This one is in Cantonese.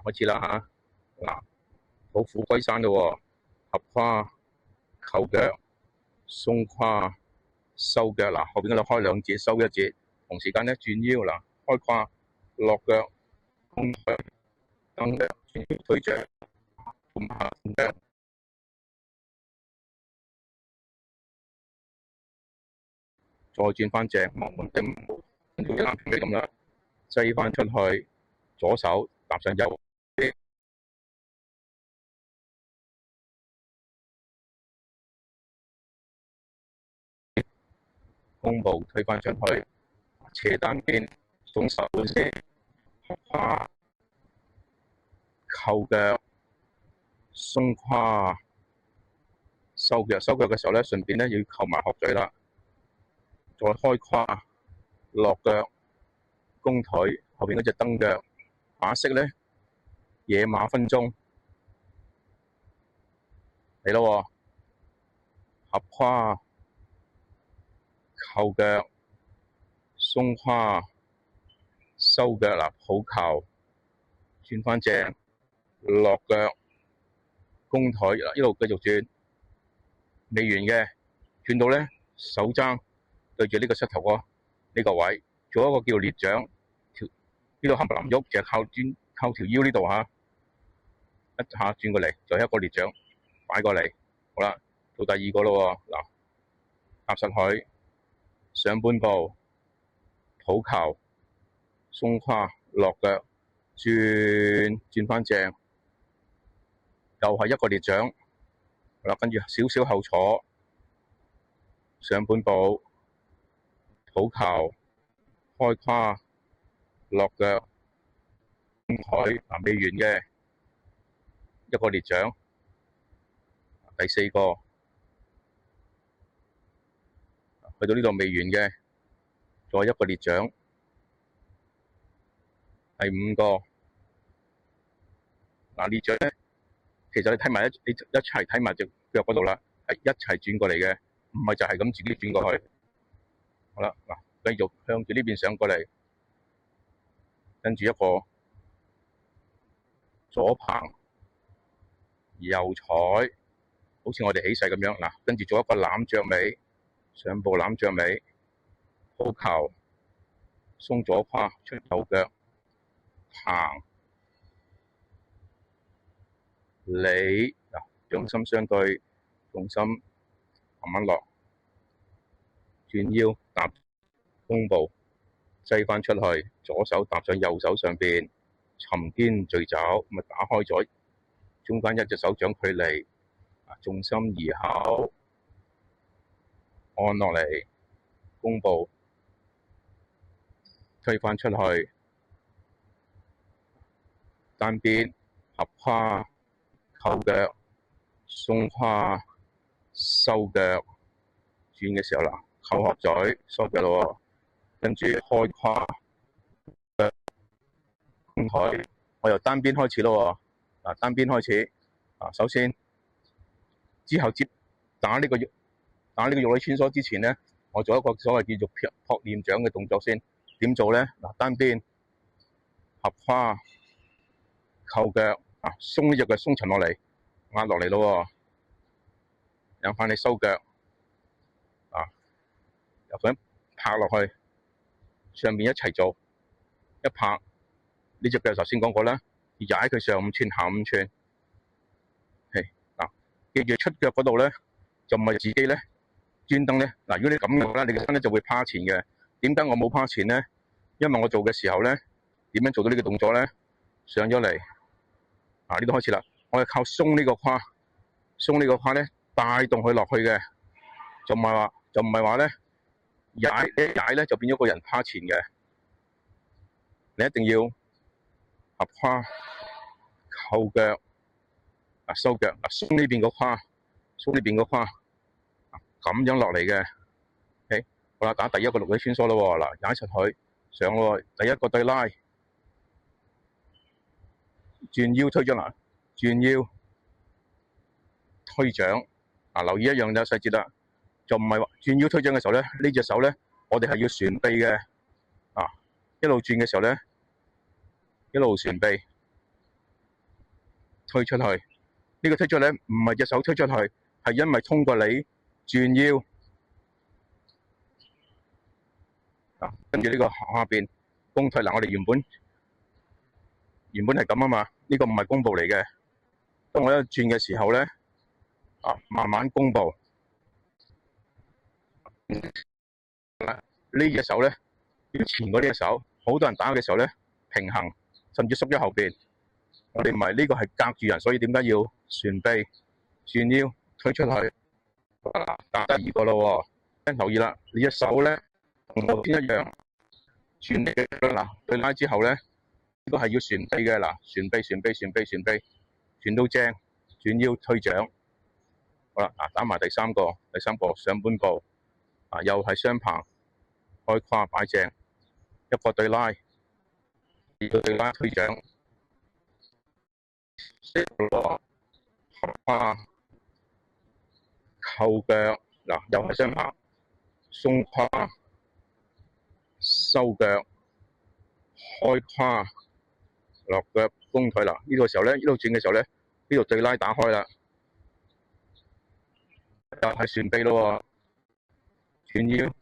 開始啦嚇。嗱，抱虎歸山咯喎，合胯、扣腳、鬆胯、收腳。嗱，後邊嗰度開兩節，收一節，同時間咧轉腰嗱，開胯、落腳、弓腿、蹬腳、轉腰推掌、半下半腳。再轉翻正，望門定跟住啱嘅咁啦，擠翻出去，左手搭上右，弓步推翻出去，斜單邊，鬆手先，合胯、扣腳、鬆胯、收腳。收腳嘅時候咧，順便咧要扣埋鶴咀啦，再開胯、落腳、弓腿，後邊嗰隻蹬腳，把式咧野馬分鬃嚟咯，合胯、扣腳、鬆胯、收腳嗱，抱球轉翻正，落腳、弓腿嗱，一路繼續轉，未完嘅，轉到咧手踭對住呢個膝頭哥呢個位，做一個叫裂掌，呢度冚唪唥喐，就係靠條腰呢度嚇，一下轉過嚟，就一個裂掌擺過嚟，好啦，到第二個咯喎，嗱，踏實佢上半部，抱球、鬆胯、落腳，轉翻正，又係一個裂掌，好啦，跟住少少後坐，上半部，抱球、開胯、落腳、弓腿，嗱未完嘅一個裂掌，第四個去到呢度未完嘅，再一個裂掌，第五個嗱裂掌咧，其實你睇埋你一齊睇埋隻腳嗰度啦，係一齊轉過嚟嘅，唔係就係咁自己轉過去。好啦，嗱，繼續向住呢邊上過嚟，跟住一個左棚右踩，好似我哋起勢咁樣。嗱，跟住做一個攬腳尾，上步攬腳尾，抱球，鬆左胯，出右腳，棚你嗱，重心相對，重心慢慢落，轉腰搭弓步，擠翻出去，左手搭上右手上邊，沉肩墜肘，咁啊打開咗中間一隻手掌距離，重心移後，按落嚟，弓步推翻出去，單邊合胯、扣腳、鬆胯、收腳，轉嘅時候啦，扣鶴咀收腳咯，跟住開胯、弓腿，我由單邊開始咯，嗱單邊開始，首先之後接打呢個玉女穿梭之前咧，我做一個所謂叫做撲念掌嘅動作先，點做咧？嗱單邊合胯、扣腳，鬆呢隻腳鬆沉落嚟，壓落嚟咯，讓翻你收腳，由咁拍落去，上面一齊做，一拍呢隻腳頭先講過啦，踩佢上5寸下5寸，記住出腳嗰度咧，就唔係自己咧專登咧，嗱如果你咁嘅話咧，你嘅身咧就會趴前嘅。點解我冇趴前咧？因為我做嘅時候咧，點樣做到呢個動作咧？上咗嚟，呢度開始啦，我係靠鬆呢個胯咧，帶動佢落去嘅，就唔係話咧踩咧就變咗個人趴前嘅，你一定要合胯、扣腳、收腳，鬆呢邊個胯，鬆呢邊個胯，咁樣落嚟嘅。OK， 好啦，打第一個六裏穿梭咯，嗱踩實佢上咯，第一個對拉，轉腰推掌啦，轉腰推掌，留意一樣嘅細節啦，就唔係話轉腰推掌嘅時候咧，呢隻手咧，我哋係要旋臂嘅，一路轉嘅時候咧，一路旋臂，推出去。呢個推出去咧，唔係隻手推出去，係因為通過你轉腰。跟住呢個下邊弓腿嗱，我哋原本係咁啊嘛，呢個唔係弓步嚟嘅。當我一轉嘅時候咧，慢慢弓步。呢隻手咧，要前嗰隻手，好多人打嘅時候咧，平衡甚至縮咗後邊。我哋唔係，呢個係隔住人，所以點解要旋臂、轉腰、推出去？打第二個咯喎，留意啦，你隻手咧同頭先一樣，轉嚟嗱對拉之後咧，呢個係要旋臂嘅嗱，旋臂，轉到正，轉腰推掌。好啦，打埋第三個上半部，又係雙棚，開胯擺正，一個對拉，二個對拉推掌，合胯扣腳，又係雙棚，鬆胯收腳，開胯落腳弓腿呢個時候咧，呢度轉嘅時候咧，呢度對拉打開啦，又係旋臂咯喎，轉腰